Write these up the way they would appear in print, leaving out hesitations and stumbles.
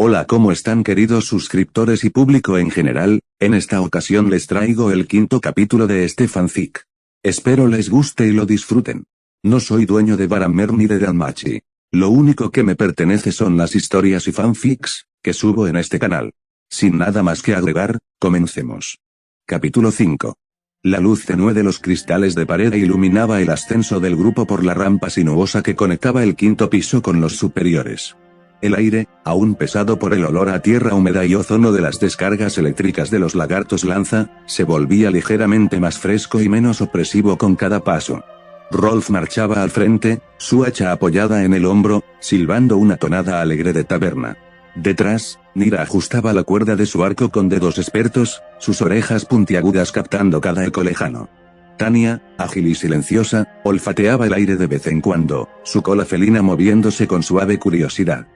Hola, ¿cómo están queridos suscriptores y público en general? En esta ocasión les traigo el quinto capítulo de este fanfic. Espero les guste y lo disfruten. No soy dueño de Baramer ni de Danmachi. Lo único que me pertenece son las historias y fanfics que subo en este canal. Sin nada más que agregar, comencemos. Capítulo 5. La luz tenue de los cristales de pared iluminaba el ascenso del grupo por la rampa sinuosa que conectaba el quinto piso con los superiores. El aire, aún pesado por el olor a tierra húmeda y ozono de las descargas eléctricas de los lagartos lanza, se volvía ligeramente más fresco y menos opresivo con cada paso. Rolf marchaba al frente, su hacha apoyada en el hombro, silbando una tonada alegre de taberna. Detrás, Nira ajustaba la cuerda de su arco con dedos expertos, sus orejas puntiagudas captando cada eco lejano. Tania, ágil y silenciosa, olfateaba el aire de vez en cuando, su cola felina moviéndose con suave curiosidad.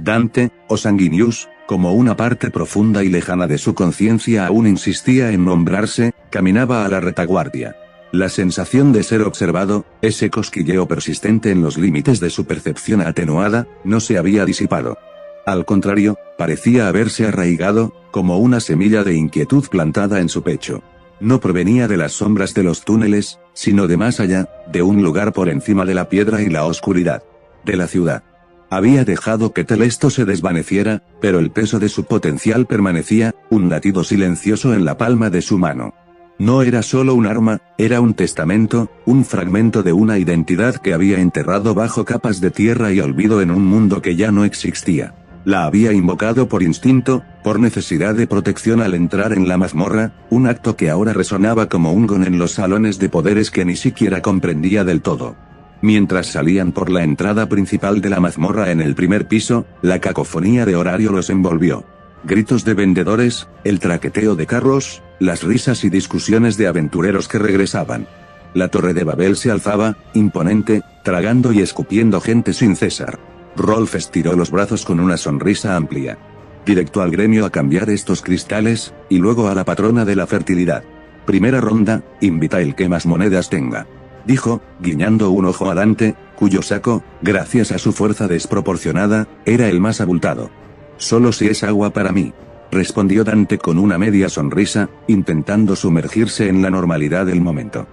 Dante, o Sanguinius, como una parte profunda y lejana de su conciencia aún insistía en nombrarse, caminaba a la retaguardia. La sensación de ser observado, ese cosquilleo persistente en los límites de su percepción atenuada, no se había disipado. Al contrario, parecía haberse arraigado, como una semilla de inquietud plantada en su pecho. No provenía de las sombras de los túneles, sino de más allá, de un lugar por encima de la piedra y la oscuridad. De la ciudad. Había dejado que Telesto se desvaneciera, pero el peso de su potencial permanecía, un latido silencioso en la palma de su mano. No era solo un arma, era un testamento, un fragmento de una identidad que había enterrado bajo capas de tierra y olvido en un mundo que ya no existía. La había invocado por instinto, por necesidad de protección al entrar en la mazmorra, un acto que ahora resonaba como un gong en los salones de poderes que ni siquiera comprendía del todo. Mientras salían por la entrada principal de la mazmorra en el primer piso, la cacofonía de horario los envolvió. Gritos de vendedores, el traqueteo de carros, las risas y discusiones de aventureros que regresaban. La torre de Babel se alzaba, imponente, tragando y escupiendo gente sin cesar. Rolf estiró los brazos con una sonrisa amplia. Directo al gremio a cambiar estos cristales, y luego a la patrona de la fertilidad. Primera ronda, invita el que más monedas tenga. Dijo, guiñando un ojo a Dante, cuyo saco, gracias a su fuerza desproporcionada, era el más abultado. Solo si es agua para mí. Respondió Dante con una media sonrisa, intentando sumergirse en la normalidad del momento.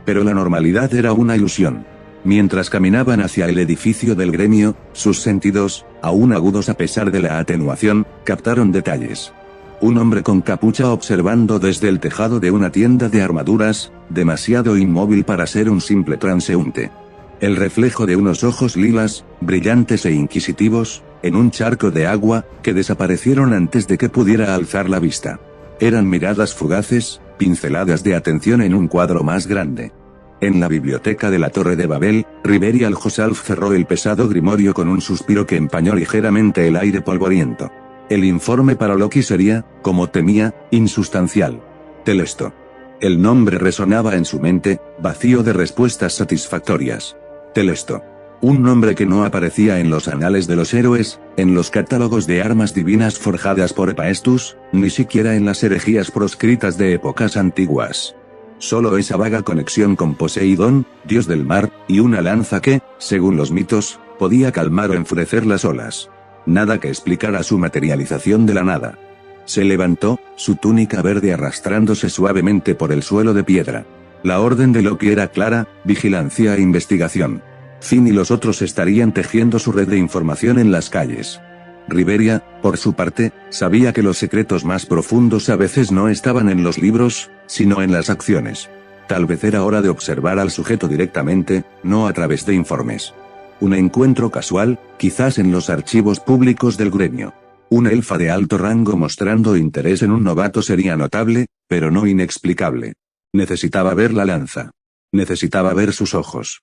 Pero la normalidad era una ilusión. Mientras caminaban hacia el edificio del gremio, sus sentidos, aún agudos a pesar de la atenuación, captaron detalles. Un hombre con capucha observando desde el tejado de una tienda de armaduras, demasiado inmóvil para ser un simple transeúnte. El reflejo de unos ojos lilas, brillantes e inquisitivos, en un charco de agua, que desaparecieron antes de que pudiera alzar la vista. Eran miradas fugaces, pinceladas de atención en un cuadro más grande. En la biblioteca de la Torre de Babel, Riveri Aljosalf cerró el pesado grimorio con un suspiro que empañó ligeramente el aire polvoriento. El informe para Loki sería, como temía, insustancial. Telesto. El nombre resonaba en su mente, vacío de respuestas satisfactorias. Telesto. Un nombre que no aparecía en los anales de los héroes, en los catálogos de armas divinas forjadas por Hephaestus, ni siquiera en las herejías proscritas de épocas antiguas. Solo esa vaga conexión con Poseidón, dios del mar, y una lanza que, según los mitos, podía calmar o enfurecer las olas. Nada que explicara su materialización de la nada. Se levantó, su túnica verde arrastrándose suavemente por el suelo de piedra. La orden de Loki era clara, vigilancia e investigación. Finn y los otros estarían tejiendo su red de información en las calles. Riveria, por su parte, sabía que los secretos más profundos a veces no estaban en los libros, sino en las acciones. Tal vez era hora de observar al sujeto directamente, no a través de informes. Un encuentro casual, quizás en los archivos públicos del gremio. Una elfa de alto rango mostrando interés en un novato sería notable, pero no inexplicable. Necesitaba ver la lanza. Necesitaba ver sus ojos.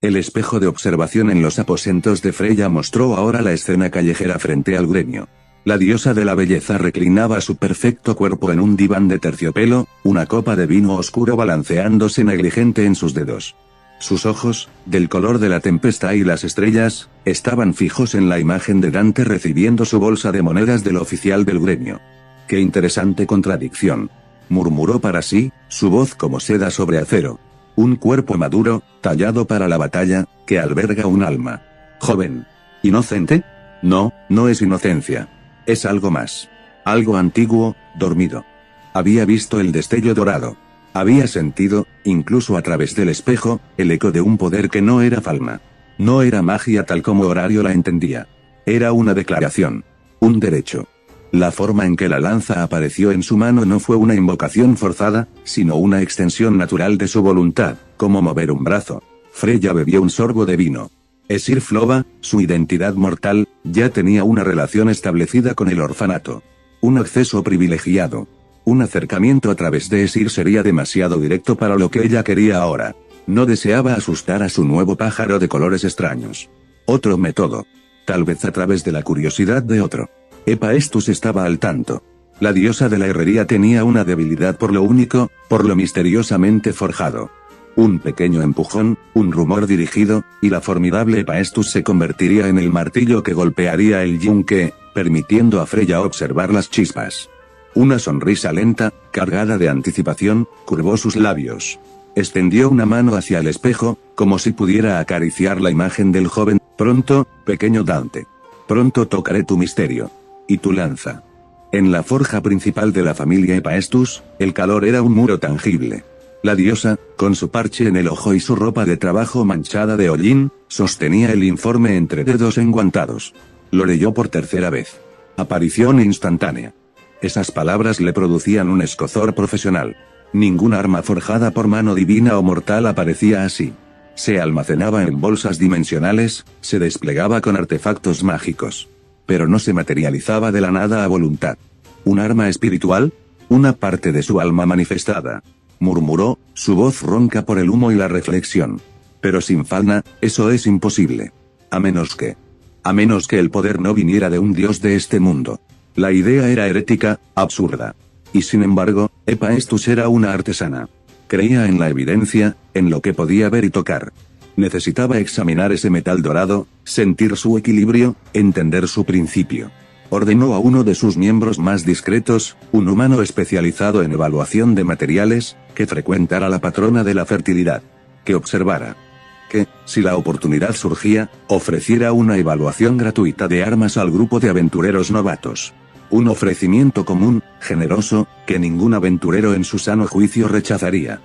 El espejo de observación en los aposentos de Freya mostró ahora la escena callejera frente al gremio. La diosa de la belleza reclinaba su perfecto cuerpo en un diván de terciopelo, una copa de vino oscuro balanceándose negligente en sus dedos. Sus ojos, del color de la tempestad y las estrellas, estaban fijos en la imagen de Dante recibiendo su bolsa de monedas del oficial del gremio. ¡Qué interesante contradicción!, murmuró para sí, su voz como seda sobre acero. Un cuerpo maduro, tallado para la batalla, que alberga un alma joven, inocente. No, no es inocencia. Es algo más. Algo antiguo, dormido. Había visto el destello dorado. Había sentido, incluso a través del espejo, el eco de un poder que no era Falma. No era magia tal como Horario la entendía. Era una declaración. Un derecho. La forma en que la lanza apareció en su mano no fue una invocación forzada, sino una extensión natural de su voluntad, como mover un brazo. Freya bebió un sorbo de vino. Esir Floba, su identidad mortal, ya tenía una relación establecida con el orfanato. Un acceso privilegiado. Un acercamiento a través de Esir sería demasiado directo para lo que ella quería ahora. No deseaba asustar a su nuevo pájaro de colores extraños. Otro método. Tal vez a través de la curiosidad de otro. Hephaestus estaba al tanto. La diosa de la herrería tenía una debilidad por lo único, por lo misteriosamente forjado. Un pequeño empujón, un rumor dirigido, y la formidable Hephaestus se convertiría en el martillo que golpearía el yunque, permitiendo a Freya observar las chispas. Una sonrisa lenta, cargada de anticipación, curvó sus labios. Extendió una mano hacia el espejo, como si pudiera acariciar la imagen del joven. Pronto, pequeño Dante. Pronto tocaré tu misterio. Y tu lanza. En la forja principal de la familia Hephaestus, el calor era un muro tangible. La diosa, con su parche en el ojo y su ropa de trabajo manchada de hollín, sostenía el informe entre dedos enguantados. Lo leyó por tercera vez. Aparición instantánea. Esas palabras le producían un escozor profesional. Ningún arma forjada por mano divina o mortal aparecía así. Se almacenaba en bolsas dimensionales, se desplegaba con artefactos mágicos. Pero no se materializaba de la nada a voluntad. ¿Un arma espiritual? Una parte de su alma manifestada. Murmuró, su voz ronca por el humo y la reflexión. Pero sin Falna, eso es imposible. A menos que el poder no viniera de un dios de este mundo. La idea era herética, absurda. Y sin embargo, Hephaestus era una artesana. Creía en la evidencia, en lo que podía ver y tocar. Necesitaba examinar ese metal dorado, sentir su equilibrio, entender su principio. Ordenó a uno de sus miembros más discretos, un humano especializado en evaluación de materiales, que frecuentara la patrona de la fertilidad. Que observara. Que, si la oportunidad surgía, ofreciera una evaluación gratuita de armas al grupo de aventureros novatos. Un ofrecimiento común, generoso, que ningún aventurero en su sano juicio rechazaría.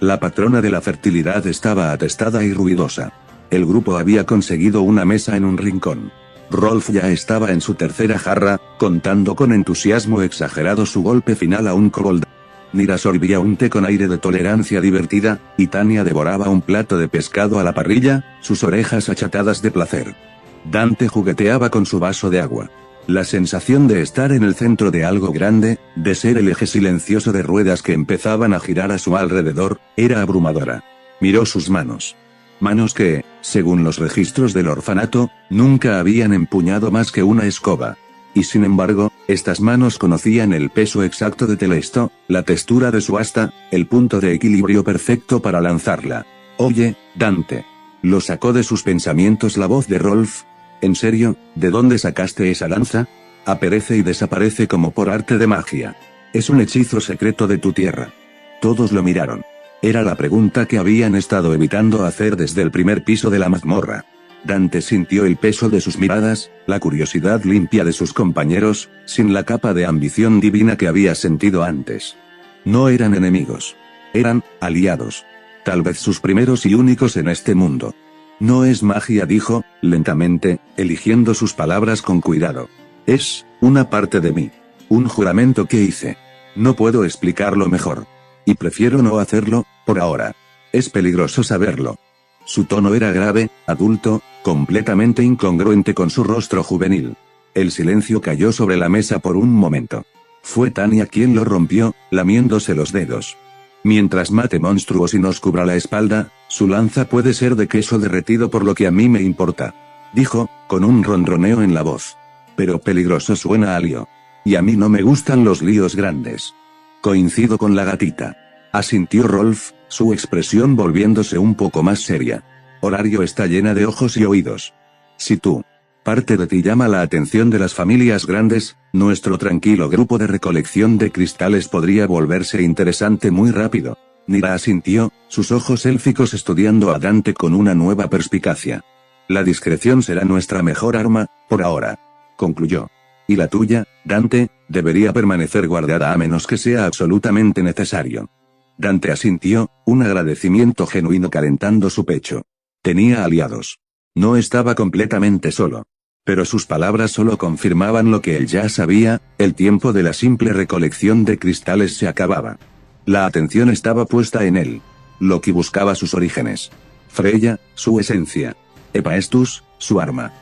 La patrona de la fertilidad estaba atestada y ruidosa. El grupo había conseguido una mesa en un rincón. Rolf ya estaba en su tercera jarra, contando con entusiasmo exagerado su golpe final a un kobold. Nira sorbía un té con aire de tolerancia divertida, y Tania devoraba un plato de pescado a la parrilla, sus orejas achatadas de placer. Dante jugueteaba con su vaso de agua. La sensación de estar en el centro de algo grande, de ser el eje silencioso de ruedas que empezaban a girar a su alrededor, era abrumadora. Miró sus manos. Manos que, según los registros del orfanato, nunca habían empuñado más que una escoba. Y sin embargo, estas manos conocían el peso exacto de Telesto, la textura de su asta, el punto de equilibrio perfecto para lanzarla. Oye, Dante. Lo sacó de sus pensamientos la voz de Rolf. ¿En serio? ¿De dónde sacaste esa lanza? Aparece y desaparece como por arte de magia. Es un hechizo secreto de tu tierra. Todos lo miraron. Era la pregunta que habían estado evitando hacer desde el primer piso de la mazmorra. Dante sintió el peso de sus miradas, la curiosidad limpia de sus compañeros, sin la capa de ambición divina que había sentido antes. No eran enemigos. Eran aliados. Tal vez sus primeros y únicos en este mundo. No es magia, dijo, lentamente, eligiendo sus palabras con cuidado. Es una parte de mí. Un juramento que hice. No puedo explicarlo mejor. Y prefiero no hacerlo, por ahora. Es peligroso saberlo. Su tono era grave, adulto, completamente incongruente con su rostro juvenil. El silencio cayó sobre la mesa por un momento. Fue Tania quien lo rompió, lamiéndose los dedos. Mientras mate monstruos y nos cubra la espalda, su lanza puede ser de queso derretido por lo que a mí me importa. Dijo, con un ronroneo en la voz. Pero peligroso suena a lío. Y a mí no me gustan los líos grandes. Coincido con la gatita. Asintió Rolf, su expresión volviéndose un poco más seria. Horario está llena de ojos y oídos. Si tú, parte de ti llama la atención de las familias grandes, nuestro tranquilo grupo de recolección de cristales podría volverse interesante muy rápido. Nira asintió, sus ojos élficos estudiando a Dante con una nueva perspicacia. La discreción será nuestra mejor arma, por ahora. Concluyó. Y la tuya, Dante, debería permanecer guardada a menos que sea absolutamente necesario. Dante asintió, un agradecimiento genuino calentando su pecho. Tenía aliados. No estaba completamente solo. Pero sus palabras solo confirmaban lo que él ya sabía, el tiempo de la simple recolección de cristales se acababa. La atención estaba puesta en él. Loki buscaba sus orígenes. Freya, su esencia. Hephaestus, su arma.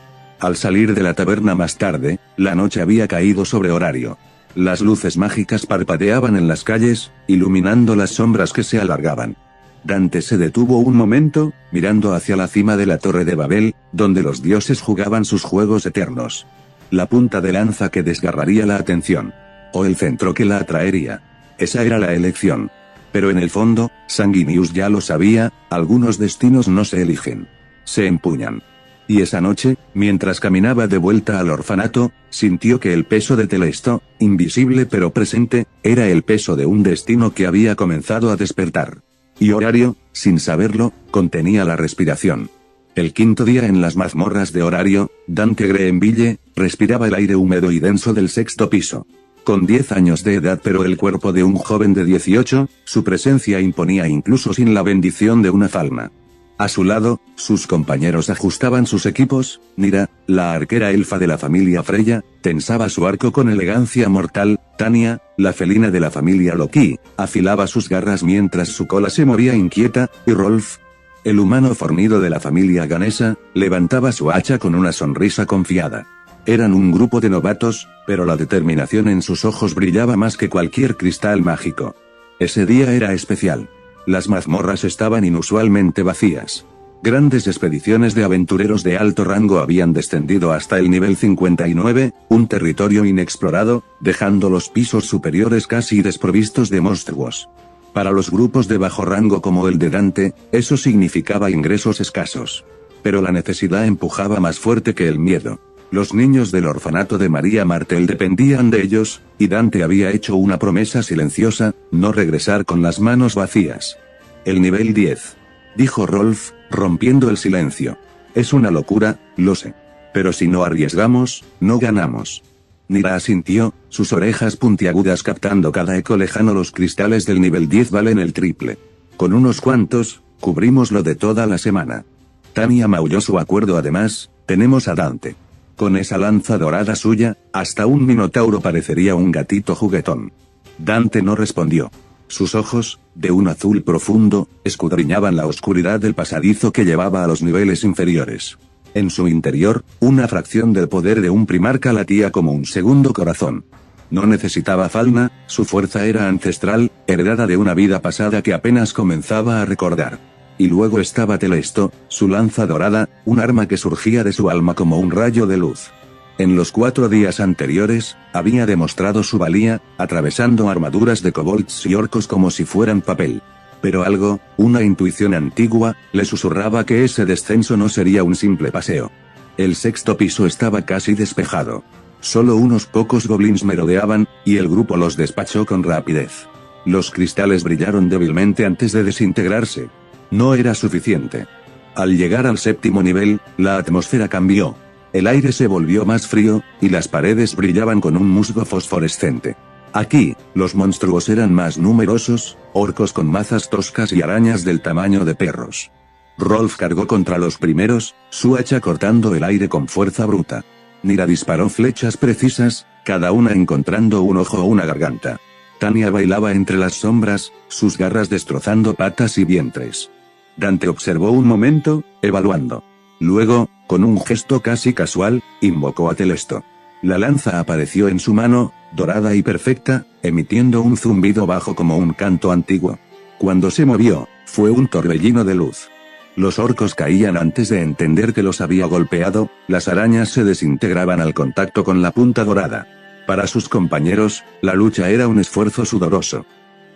Al salir de la taberna más tarde, la noche había caído sobre Horario. Las luces mágicas parpadeaban en las calles, iluminando las sombras que se alargaban. Dante se detuvo un momento, mirando hacia la cima de la Torre de Babel, donde los dioses jugaban sus juegos eternos. La punta de lanza que desgarraría la atención. O el centro que la atraería. Esa era la elección. Pero en el fondo, Sanguinius ya lo sabía, algunos destinos no se eligen. Se empuñan. Y esa noche, mientras caminaba de vuelta al orfanato, sintió que el peso de Telesto, invisible pero presente, era el peso de un destino que había comenzado a despertar. Y Horario, sin saberlo, contenía la respiración. El quinto día en las mazmorras de Horario, Dante Greenville, respiraba el aire húmedo y denso del sexto piso. Con 10 años de edad pero el cuerpo de un joven de 18, su presencia imponía incluso sin la bendición de una falna. A su lado, sus compañeros ajustaban sus equipos, Nira, la arquera elfa de la familia Freya, tensaba su arco con elegancia mortal, Tania, la felina de la familia Loki, afilaba sus garras mientras su cola se movía inquieta, y Rolf, el humano fornido de la familia Ganesa, levantaba su hacha con una sonrisa confiada. Eran un grupo de novatos, pero la determinación en sus ojos brillaba más que cualquier cristal mágico. Ese día era especial. Las mazmorras estaban inusualmente vacías. Grandes expediciones de aventureros de alto rango habían descendido hasta el nivel 59, un territorio inexplorado, dejando los pisos superiores casi desprovistos de monstruos. Para los grupos de bajo rango como el de Dante, eso significaba ingresos escasos. Pero la necesidad empujaba más fuerte que el miedo. Los niños del orfanato de María Martel dependían de ellos, y Dante había hecho una promesa silenciosa, no regresar con las manos vacías. El nivel 10. Dijo Rolf, rompiendo el silencio. Es una locura, lo sé. Pero si no arriesgamos, no ganamos. Nira asintió, sus orejas puntiagudas captando cada eco lejano. Los cristales del nivel 10 valen el triple. Con unos cuantos, cubrimos lo de toda la semana. Tania maulló su acuerdo. Además, tenemos a Dante. Con esa lanza dorada suya, hasta un minotauro parecería un gatito juguetón. Dante no respondió. Sus ojos, de un azul profundo, escudriñaban la oscuridad del pasadizo que llevaba a los niveles inferiores. En su interior, una fracción del poder de un primarca latía como un segundo corazón. No necesitaba falna, su fuerza era ancestral, heredada de una vida pasada que apenas comenzaba a recordar. Y luego estaba Telesto, su lanza dorada, un arma que surgía de su alma como un rayo de luz. En los 4 días anteriores, había demostrado su valía, atravesando armaduras de kobolds y orcos como si fueran papel. Pero algo, una intuición antigua, le susurraba que ese descenso no sería un simple paseo. El sexto piso estaba casi despejado. Solo unos pocos goblins merodeaban, y el grupo los despachó con rapidez. Los cristales brillaron débilmente antes de desintegrarse. No era suficiente. Al llegar al séptimo nivel, la atmósfera cambió. El aire se volvió más frío, y las paredes brillaban con un musgo fosforescente. Aquí, los monstruos eran más numerosos, orcos con mazas toscas y arañas del tamaño de perros. Rolf cargó contra los primeros, su hacha cortando el aire con fuerza bruta. Nira disparó flechas precisas, cada una encontrando un ojo o una garganta. Tania bailaba entre las sombras, sus garras destrozando patas y vientres. Dante observó un momento, evaluando. Luego, con un gesto casi casual, invocó a Telesto. La lanza apareció en su mano, dorada y perfecta, emitiendo un zumbido bajo como un canto antiguo. Cuando se movió, fue un torbellino de luz. Los orcos caían antes de entender que los había golpeado, las arañas se desintegraban al contacto con la punta dorada. Para sus compañeros, la lucha era un esfuerzo sudoroso.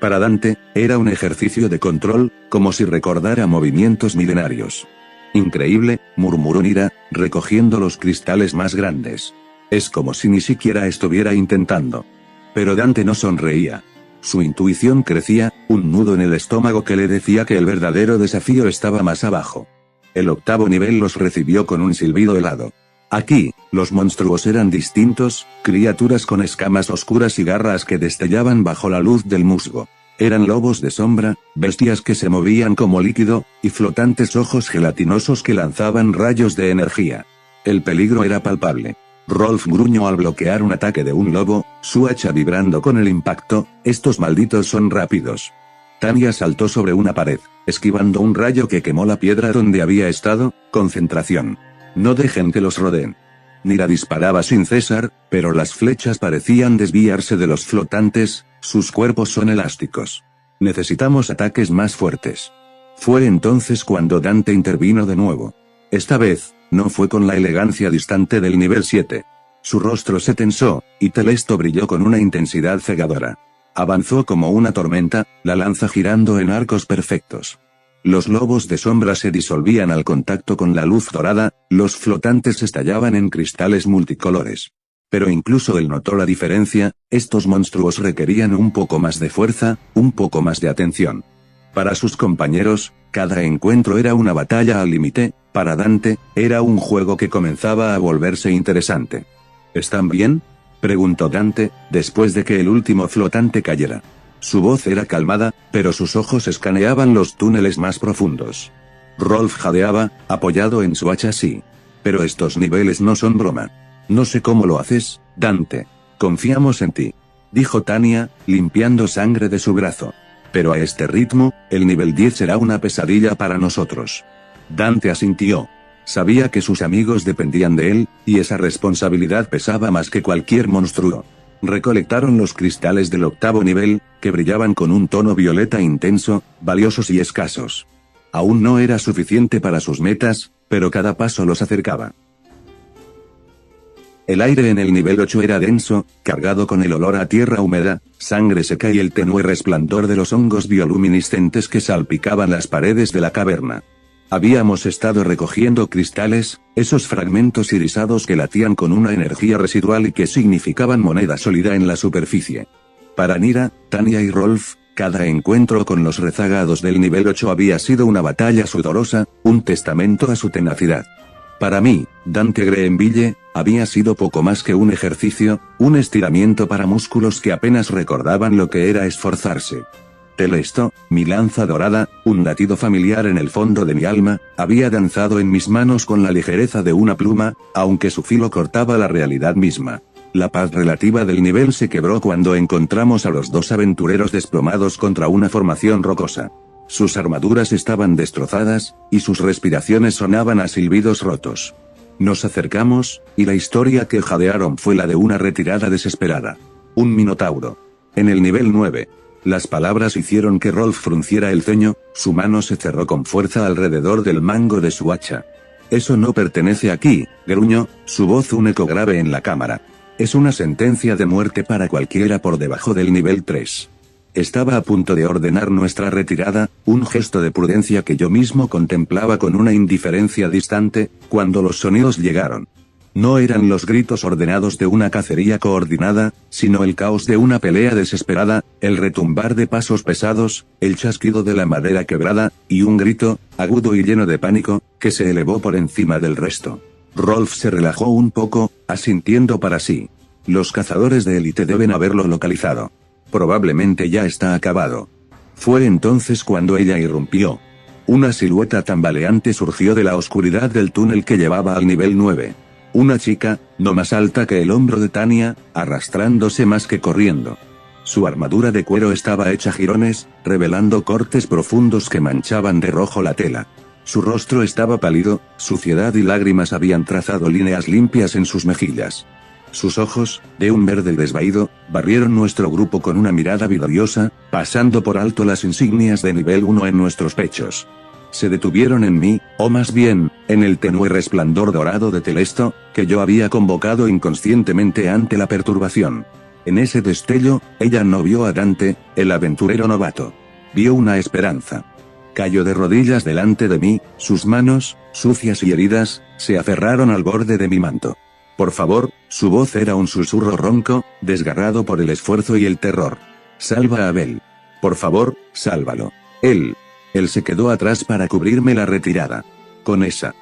Para Dante, era un ejercicio de control, como si recordara movimientos milenarios. Increíble, murmuró Nira, recogiendo los cristales más grandes. Es como si ni siquiera estuviera intentando. Pero Dante no sonreía. Su intuición crecía, un nudo en el estómago que le decía que el verdadero desafío estaba más abajo. El octavo nivel los recibió con un silbido helado. Aquí, los monstruos eran distintos, criaturas con escamas oscuras y garras que destellaban bajo la luz del musgo. Eran lobos de sombra, bestias que se movían como líquido, y flotantes ojos gelatinosos que lanzaban rayos de energía. El peligro era palpable. Rolf gruñó al bloquear un ataque de un lobo, su hacha vibrando con el impacto. Estos malditos son rápidos. Tanya saltó sobre una pared, esquivando un rayo que quemó la piedra donde había estado. Concentración. No dejen que los rodeen. Nira disparaba sin cesar, pero las flechas parecían desviarse de los flotantes. Sus cuerpos son elásticos. Necesitamos ataques más fuertes. Fue entonces cuando Dante intervino de nuevo. Esta vez, no fue con la elegancia distante del nivel 7. Su rostro se tensó, y Telesto brilló con una intensidad cegadora. Avanzó como una tormenta, la lanza girando en arcos perfectos. Los lobos de sombra se disolvían al contacto con la luz dorada, los flotantes estallaban en cristales multicolores. Pero incluso él notó la diferencia, estos monstruos requerían un poco más de fuerza, un poco más de atención. Para sus compañeros, cada encuentro era una batalla al límite. Para Dante, era un juego que comenzaba a volverse interesante. ¿Están bien?, preguntó Dante, después de que el último flotante cayera. Su voz era calmada, pero sus ojos escaneaban los túneles más profundos. Rolf jadeaba, apoyado en su hacha. Sí. Pero estos niveles no son broma. No sé cómo lo haces, Dante. Confiamos en ti, dijo Tanya, limpiando sangre de su brazo. Pero a este ritmo, el nivel 10 será una pesadilla para nosotros. Dante asintió. Sabía que sus amigos dependían de él, y esa responsabilidad pesaba más que cualquier monstruo. Recolectaron los cristales del octavo nivel, que brillaban con un tono violeta intenso, valiosos y escasos. Aún no era suficiente para sus metas, pero cada paso los acercaba. El aire en el nivel 8 era denso, cargado con el olor a tierra húmeda, sangre seca y el tenue resplandor de los hongos bioluminiscentes que salpicaban las paredes de la caverna. Habíamos estado recogiendo cristales, esos fragmentos irisados que latían con una energía residual y que significaban moneda sólida en la superficie. Para Nira, Tanya y Rolf, cada encuentro con los rezagados del nivel 8 había sido una batalla sudorosa, un testamento a su tenacidad. Para mí, Dante Greenville, había sido poco más que un ejercicio, un estiramiento para músculos que apenas recordaban lo que era esforzarse. Telesto, mi lanza dorada, un latido familiar en el fondo de mi alma, había danzado en mis manos con la ligereza de una pluma, aunque su filo cortaba la realidad misma. La paz relativa del nivel se quebró cuando encontramos a los dos aventureros desplomados contra una formación rocosa. Sus armaduras estaban destrozadas, y sus respiraciones sonaban a silbidos rotos. Nos acercamos, y la historia que jadearon fue la de una retirada desesperada. Un minotauro. En el nivel 9. Las palabras hicieron que Rolf frunciera el ceño, su mano se cerró con fuerza alrededor del mango de su hacha. Eso no pertenece aquí, gruñó, su voz un eco grave en la cámara. Es una sentencia de muerte para cualquiera por debajo del nivel 3. Estaba a punto de ordenar nuestra retirada, un gesto de prudencia que yo mismo contemplaba con una indiferencia distante, cuando los sonidos llegaron. No eran los gritos ordenados de una cacería coordinada, sino el caos de una pelea desesperada, el retumbar de pasos pesados, el chasquido de la madera quebrada, y un grito, agudo y lleno de pánico, que se elevó por encima del resto. Rolf se relajó un poco, asintiendo para sí. Los cazadores de élite deben haberlo localizado. Probablemente ya está acabado. Fue entonces cuando ella irrumpió. Una silueta tambaleante surgió de la oscuridad del túnel que llevaba al nivel 9. Una chica, no más alta que el hombro de Tanya, arrastrándose más que corriendo. Su armadura de cuero estaba hecha jirones, revelando cortes profundos que manchaban de rojo la tela. Su rostro estaba pálido, suciedad y lágrimas habían trazado líneas limpias en sus mejillas. Sus ojos, de un verde desvaído, barrieron nuestro grupo con una mirada vidriosa, pasando por alto las insignias de nivel 1 en nuestros pechos. Se detuvieron en mí, o más bien, en el tenue resplandor dorado de Telesto, que yo había convocado inconscientemente ante la perturbación. En ese destello, ella no vio a Dante, el aventurero novato. Vio una esperanza. Cayó de rodillas delante de mí, sus manos, sucias y heridas, se aferraron al borde de mi manto. Por favor, su voz era un susurro ronco, desgarrado por el esfuerzo y el terror. Salva a Abel. Por favor, sálvalo. Él se quedó atrás para cubrirme la retirada. Con esa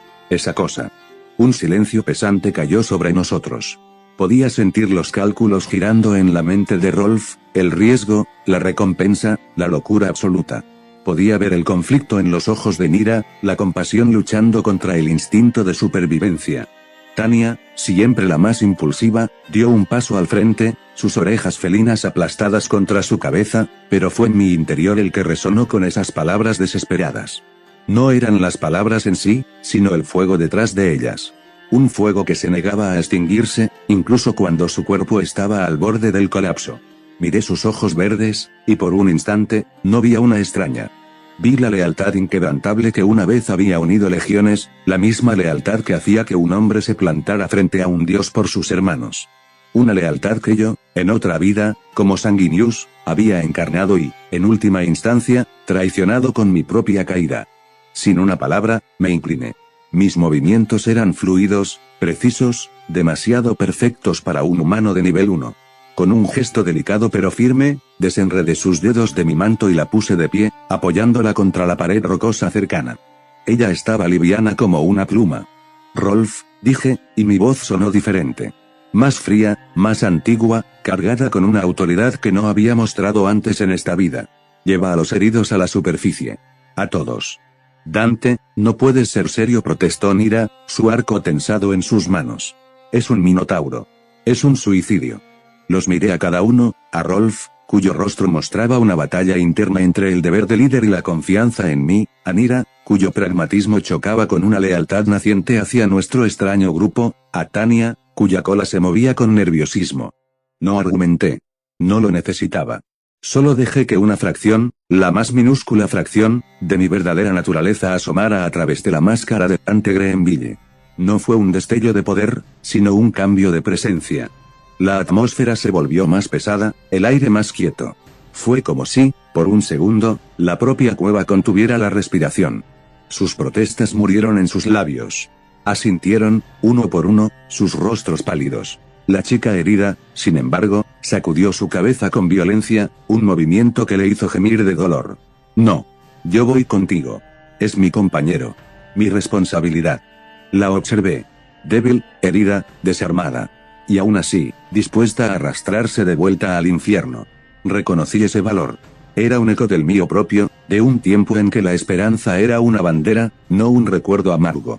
cosa. Un silencio pesante cayó sobre nosotros. Podía sentir los cálculos girando en la mente de Rolf, el riesgo, la recompensa, la locura absoluta. Podía ver el conflicto en los ojos de Nira, la compasión luchando contra el instinto de supervivencia. Tanya, siempre la más impulsiva, dio un paso al frente, sus orejas felinas aplastadas contra su cabeza, pero fue en mi interior el que resonó con esas palabras desesperadas. No eran las palabras en sí, sino el fuego detrás de ellas. Un fuego que se negaba a extinguirse, incluso cuando su cuerpo estaba al borde del colapso. Miré sus ojos verdes, y por un instante, no vi a una extraña. Vi la lealtad inquebrantable que una vez había unido legiones, la misma lealtad que hacía que un hombre se plantara frente a un dios por sus hermanos. Una lealtad que yo, en otra vida, como Sanguinius, había encarnado y, en última instancia, traicionado con mi propia caída. Sin una palabra, me incliné. Mis movimientos eran fluidos, precisos, demasiado perfectos para un humano de nivel 1. Con un gesto delicado pero firme, desenredé sus dedos de mi manto y la puse de pie, apoyándola contra la pared rocosa cercana. Ella estaba liviana como una pluma. Rolf, dije, y mi voz sonó diferente. Más fría, más antigua, cargada con una autoridad que no había mostrado antes en esta vida. Lleva a los heridos a la superficie. A todos. Dante, no puedes ser serio, protestó Nira, su arco tensado en sus manos. Es un minotauro. Es un suicidio. Los miré a cada uno, a Rolf, cuyo rostro mostraba una batalla interna entre el deber de líder y la confianza en mí, a Nira, cuyo pragmatismo chocaba con una lealtad naciente hacia nuestro extraño grupo, a Tanya, cuya cola se movía con nerviosismo. No argumenté. No lo necesitaba. Solo dejé que una fracción, la más minúscula fracción, de mi verdadera naturaleza asomara a través de la máscara de Dante Greenville. No fue un destello de poder, sino un cambio de presencia. La atmósfera se volvió más pesada, el aire más quieto. Fue como si, por un segundo, la propia cueva contuviera la respiración. Sus protestas murieron en sus labios. Asintieron, uno por uno, sus rostros pálidos. La chica herida, sin embargo, sacudió su cabeza con violencia, un movimiento que le hizo gemir de dolor. No. Yo voy contigo. Es mi compañero. Mi responsabilidad. La observé. Débil, herida, desarmada. Y aún así, dispuesta a arrastrarse de vuelta al infierno. Reconocí ese valor. Era un eco del mío propio, de un tiempo en que la esperanza era una bandera, no un recuerdo amargo.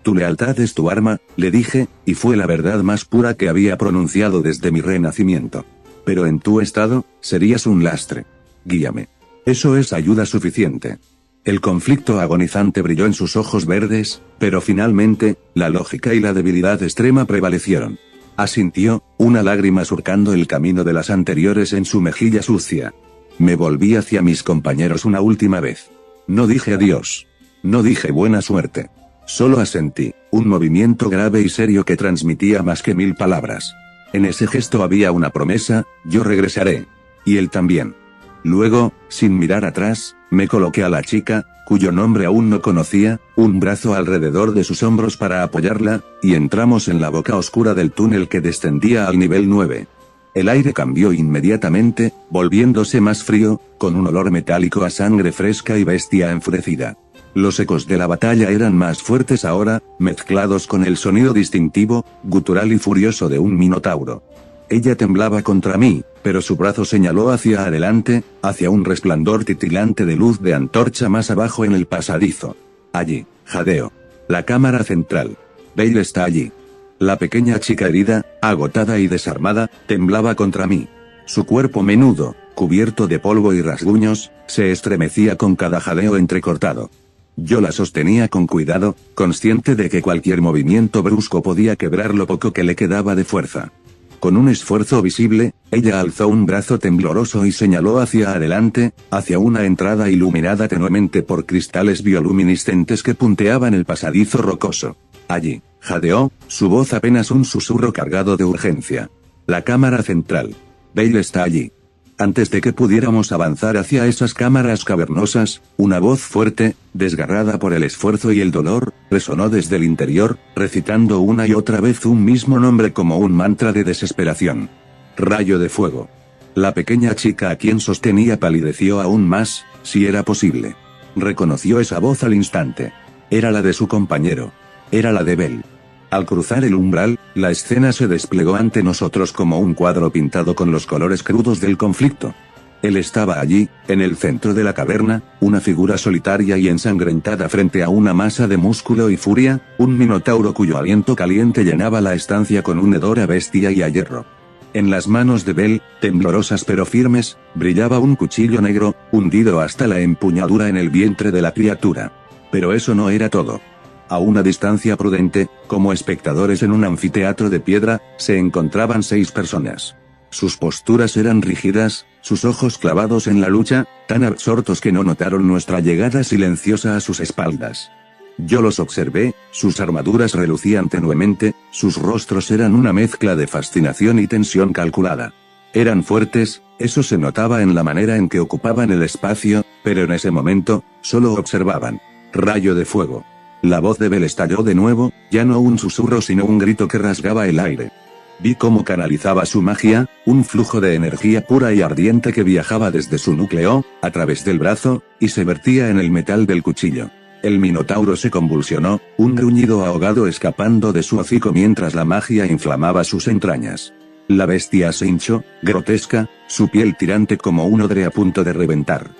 Tu lealtad es tu arma, le dije, y fue la verdad más pura que había pronunciado desde mi renacimiento. Pero en tu estado, serías un lastre. Guíame. Eso es ayuda suficiente. El conflicto agonizante brilló en sus ojos verdes, pero finalmente, la lógica y la debilidad extrema prevalecieron. Asintió, una lágrima surcando el camino de las anteriores en su mejilla sucia. Me volví hacia mis compañeros una última vez. No dije adiós. No dije buena suerte. Solo asentí, un movimiento grave y serio que transmitía más que 1000 palabras. En ese gesto había una promesa, yo regresaré. Y él también. Luego, sin mirar atrás, me coloqué a la chica, cuyo nombre aún no conocía, un brazo alrededor de sus hombros para apoyarla, y entramos en la boca oscura del túnel que descendía al nivel 9. El aire cambió inmediatamente, volviéndose más frío, con un olor metálico a sangre fresca y bestia enfurecida. Los ecos de la batalla eran más fuertes ahora, mezclados con el sonido distintivo, gutural y furioso de un minotauro. Ella temblaba contra mí, pero su brazo señaló hacia adelante, hacia un resplandor titilante de luz de antorcha más abajo en el pasadizo. Allí, jadeo. La cámara central. Bale está allí. La pequeña chica herida, agotada y desarmada, temblaba contra mí. Su cuerpo menudo, cubierto de polvo y rasguños, se estremecía con cada jadeo entrecortado. Yo la sostenía con cuidado, consciente de que cualquier movimiento brusco podía quebrar lo poco que le quedaba de fuerza. Con un esfuerzo visible, ella alzó un brazo tembloroso y señaló hacia adelante, hacia una entrada iluminada tenuemente por cristales bioluminiscentes que punteaban el pasadizo rocoso. Allí, jadeó, su voz apenas un susurro cargado de urgencia. La cámara central. Bale está allí. Antes de que pudiéramos avanzar hacia esas cámaras cavernosas, una voz fuerte, desgarrada por el esfuerzo y el dolor, resonó desde el interior, recitando una y otra vez un mismo nombre como un mantra de desesperación. Rayo de fuego. La pequeña chica a quien sostenía palideció aún más, si era posible. Reconoció esa voz al instante. Era la de su compañero. Era la de Bell. Al cruzar el umbral, la escena se desplegó ante nosotros como un cuadro pintado con los colores crudos del conflicto. Él estaba allí, en el centro de la caverna, una figura solitaria y ensangrentada frente a una masa de músculo y furia, un minotauro cuyo aliento caliente llenaba la estancia con un hedor a bestia y a hierro. En las manos de Bell, temblorosas pero firmes, brillaba un cuchillo negro, hundido hasta la empuñadura en el vientre de la criatura. Pero eso no era todo. A una distancia prudente, como espectadores en un anfiteatro de piedra, se encontraban 6 personas. Sus posturas eran rígidas, sus ojos clavados en la lucha, tan absortos que no notaron nuestra llegada silenciosa a sus espaldas. Yo los observé, sus armaduras relucían tenuemente, sus rostros eran una mezcla de fascinación y tensión calculada. Eran fuertes, eso se notaba en la manera en que ocupaban el espacio, pero en ese momento, solo observaban. Rayo de fuego. La voz de Bell estalló de nuevo, ya no un susurro sino un grito que rasgaba el aire. Vi cómo canalizaba su magia, un flujo de energía pura y ardiente que viajaba desde su núcleo, a través del brazo, y se vertía en el metal del cuchillo. El minotauro se convulsionó, un gruñido ahogado escapando de su hocico mientras la magia inflamaba sus entrañas. La bestia se hinchó, grotesca, su piel tirante como un odre a punto de reventar.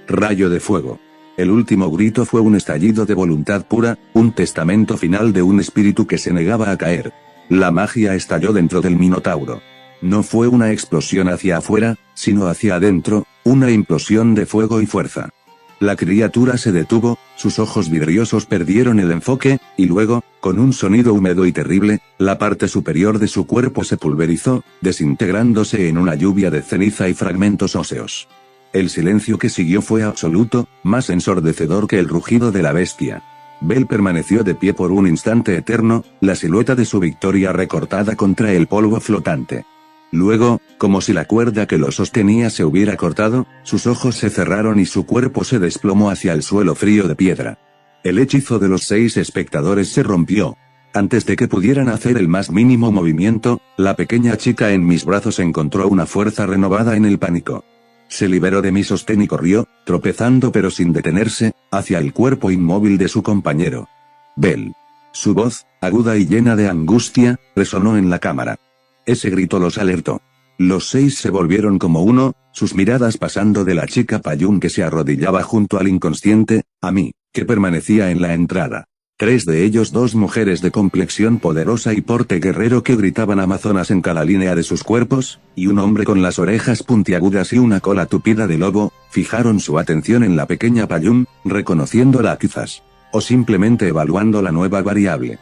Rayo de fuego. El último grito fue un estallido de voluntad pura, un testamento final de un espíritu que se negaba a caer. La magia estalló dentro del minotauro. No fue una explosión hacia afuera, sino hacia adentro, una implosión de fuego y fuerza. La criatura se detuvo, sus ojos vidriosos perdieron el enfoque, y luego, con un sonido húmedo y terrible, la parte superior de su cuerpo se pulverizó, desintegrándose en una lluvia de ceniza y fragmentos óseos. El silencio que siguió fue absoluto, más ensordecedor que el rugido de la bestia. Bell permaneció de pie por un instante eterno, la silueta de su victoria recortada contra el polvo flotante. Luego, como si la cuerda que lo sostenía se hubiera cortado, sus ojos se cerraron y su cuerpo se desplomó hacia el suelo frío de piedra. El hechizo de los 6 espectadores se rompió. Antes de que pudieran hacer el más mínimo movimiento, la pequeña chica en mis brazos encontró una fuerza renovada en el pánico. Se liberó de mi sostén y corrió, tropezando pero sin detenerse, hacia el cuerpo inmóvil de su compañero. Bell. Su voz, aguda y llena de angustia, resonó en la cámara. Ese grito los alertó. Los 6 se volvieron como uno, sus miradas pasando de la chica Payún que se arrodillaba junto al inconsciente, a mí, que permanecía en la entrada. 3 de ellos, 2 mujeres de complexión poderosa y porte guerrero que gritaban amazonas en cada línea de sus cuerpos, y un hombre con las orejas puntiagudas y una cola tupida de lobo, fijaron su atención en la pequeña Payún, reconociéndola quizás, o simplemente evaluando la nueva variable.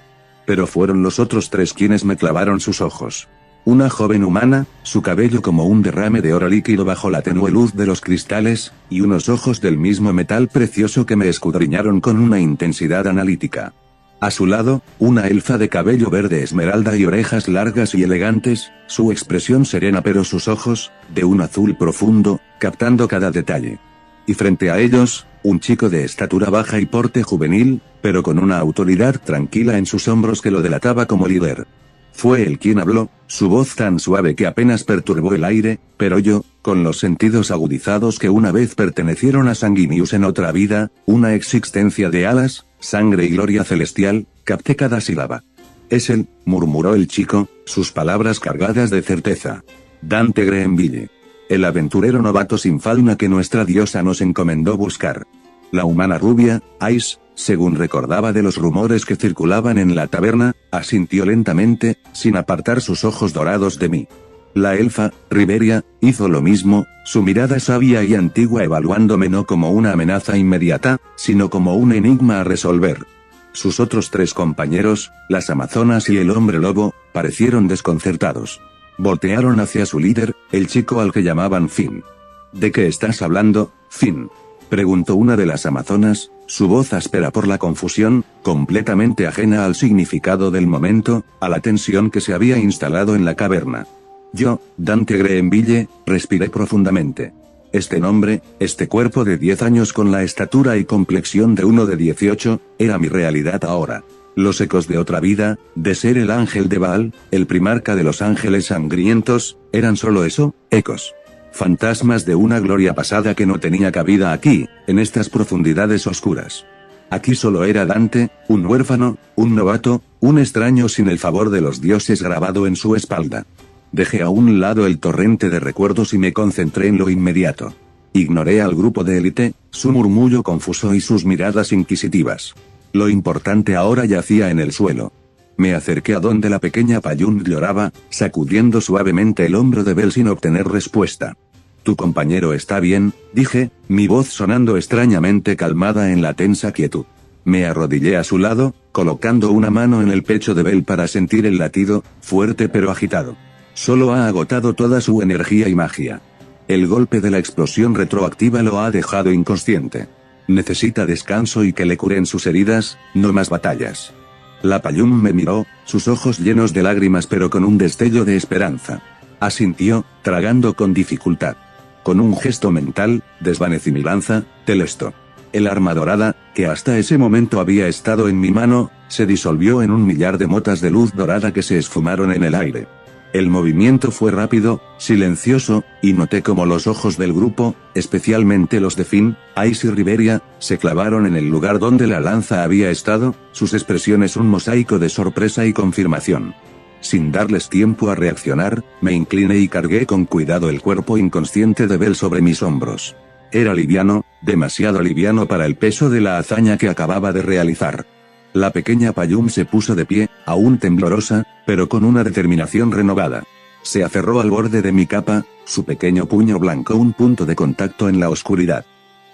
Pero fueron los otros 3 quienes me clavaron sus ojos. Una joven humana, su cabello como un derrame de oro líquido bajo la tenue luz de los cristales, y unos ojos del mismo metal precioso que me escudriñaron con una intensidad analítica. A su lado, una elfa de cabello verde esmeralda y orejas largas y elegantes, su expresión serena pero sus ojos, de un azul profundo, captando cada detalle. Y frente a ellos, un chico de estatura baja y porte juvenil, pero con una autoridad tranquila en sus hombros que lo delataba como líder. Fue él quien habló, su voz tan suave que apenas perturbó el aire, pero yo, con los sentidos agudizados que una vez pertenecieron a Sanguinius en otra vida, una existencia de alas, sangre y gloria celestial, capté cada sílaba. Es él, murmuró el chico, sus palabras cargadas de certeza. Dante Greenville. El aventurero novato sin fauna que nuestra diosa nos encomendó buscar. La humana rubia, Ice, según recordaba de los rumores que circulaban en la taberna, asintió lentamente, sin apartar sus ojos dorados de mí. La elfa, Riveria, hizo lo mismo, su mirada sabia y antigua evaluándome no como una amenaza inmediata, sino como un enigma a resolver. Sus otros 3 compañeros, las amazonas y el hombre lobo, parecieron desconcertados. Voltearon hacia su líder, el chico al que llamaban Finn. ¿De qué estás hablando, Finn?, preguntó una de las amazonas, su voz áspera por la confusión, completamente ajena al significado del momento, a la tensión que se había instalado en la caverna. Yo, Dante Greenville, respiré profundamente. Este nombre, este cuerpo de 10 años con la estatura y complexión de uno de 18, era mi realidad ahora. Los ecos de otra vida, de ser el ángel de Baal, el primarca de los ángeles sangrientos, eran solo eso, ecos. Fantasmas de una gloria pasada que no tenía cabida aquí, en estas profundidades oscuras. Aquí solo era Dante, un huérfano, un novato, un extraño sin el favor de los dioses grabado en su espalda. Dejé a un lado el torrente de recuerdos y me concentré en lo inmediato. Ignoré al grupo de élite, su murmullo confuso y sus miradas inquisitivas. Lo importante ahora yacía en el suelo. Me acerqué a donde la pequeña Payún lloraba, sacudiendo suavemente el hombro de Bell sin obtener respuesta. «Tu compañero está bien», dije, mi voz sonando extrañamente calmada en la tensa quietud. Me arrodillé a su lado, colocando una mano en el pecho de Bell para sentir el latido, fuerte pero agitado. Solo ha agotado toda su energía y magia. El golpe de la explosión retroactiva lo ha dejado inconsciente. Necesita descanso y que le curen sus heridas, no más batallas. La Payún me miró, sus ojos llenos de lágrimas pero con un destello de esperanza. Asintió, tragando con dificultad. Con un gesto mental, desvanecí mi lanza, Telesto. El arma dorada, que hasta ese momento había estado en mi mano, se disolvió en un millar de motas de luz dorada que se esfumaron en el aire. El movimiento fue rápido, silencioso, y noté como los ojos del grupo, especialmente los de Finn, Ice y Riberia, se clavaron en el lugar donde la lanza había estado, sus expresiones un mosaico de sorpresa y confirmación. Sin darles tiempo a reaccionar, me incliné y cargué con cuidado el cuerpo inconsciente de Bell sobre mis hombros. Era liviano, demasiado liviano para el peso de la hazaña que acababa de realizar. La pequeña Payún se puso de pie, aún temblorosa, pero con una determinación renovada. Se aferró al borde de mi capa, su pequeño puño blanco un punto de contacto en la oscuridad.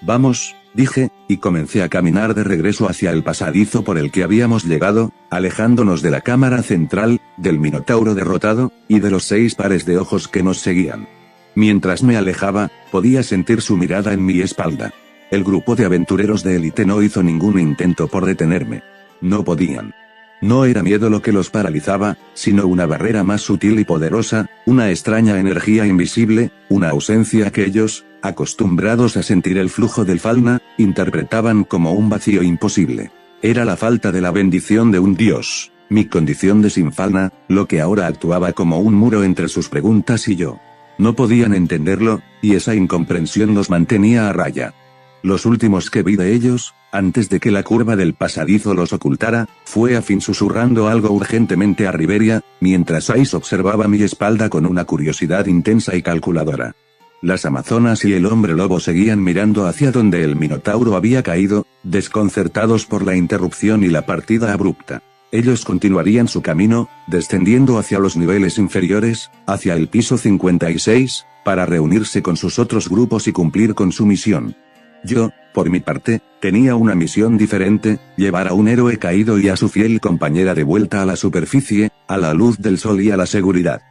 «Vamos», dije, y comencé a caminar de regreso hacia el pasadizo por el que habíamos llegado, alejándonos de la cámara central, del minotauro derrotado, y de los 6 pares de ojos que nos seguían. Mientras me alejaba, podía sentir su mirada en mi espalda. El grupo de aventureros de élite no hizo ningún intento por detenerme. No podían. No era miedo lo que los paralizaba, sino una barrera más sutil y poderosa, una extraña energía invisible, una ausencia que ellos, acostumbrados a sentir el flujo del Falna, interpretaban como un vacío imposible. Era la falta de la bendición de un dios, mi condición de sin Falna, lo que ahora actuaba como un muro entre sus preguntas y yo. No podían entenderlo, y esa incomprensión los mantenía a raya. Los últimos que vi de ellos, antes de que la curva del pasadizo los ocultara, fue a Finn susurrando algo urgentemente a Riberia, mientras Ice observaba mi espalda con una curiosidad intensa y calculadora. Las amazonas y el hombre lobo seguían mirando hacia donde el minotauro había caído, desconcertados por la interrupción y la partida abrupta. Ellos continuarían su camino, descendiendo hacia los niveles inferiores, hacia el piso 56, para reunirse con sus otros grupos y cumplir con su misión. Yo, por mi parte, tenía una misión diferente, llevar a un héroe caído y a su fiel compañera de vuelta a la superficie, a la luz del sol y a la seguridad.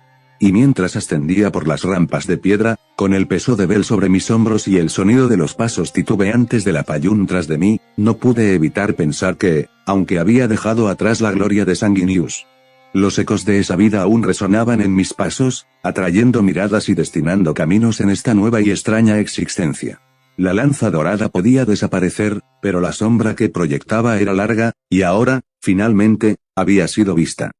Y mientras ascendía por las rampas de piedra, con el peso de Bell sobre mis hombros y el sonido de los pasos titubeantes de la Payún tras de mí, no pude evitar pensar que, aunque había dejado atrás la gloria de Sanguinius, los ecos de esa vida aún resonaban en mis pasos, atrayendo miradas y destinando caminos en esta nueva y extraña existencia. La lanza dorada podía desaparecer, pero la sombra que proyectaba era larga, y ahora, finalmente, había sido vista.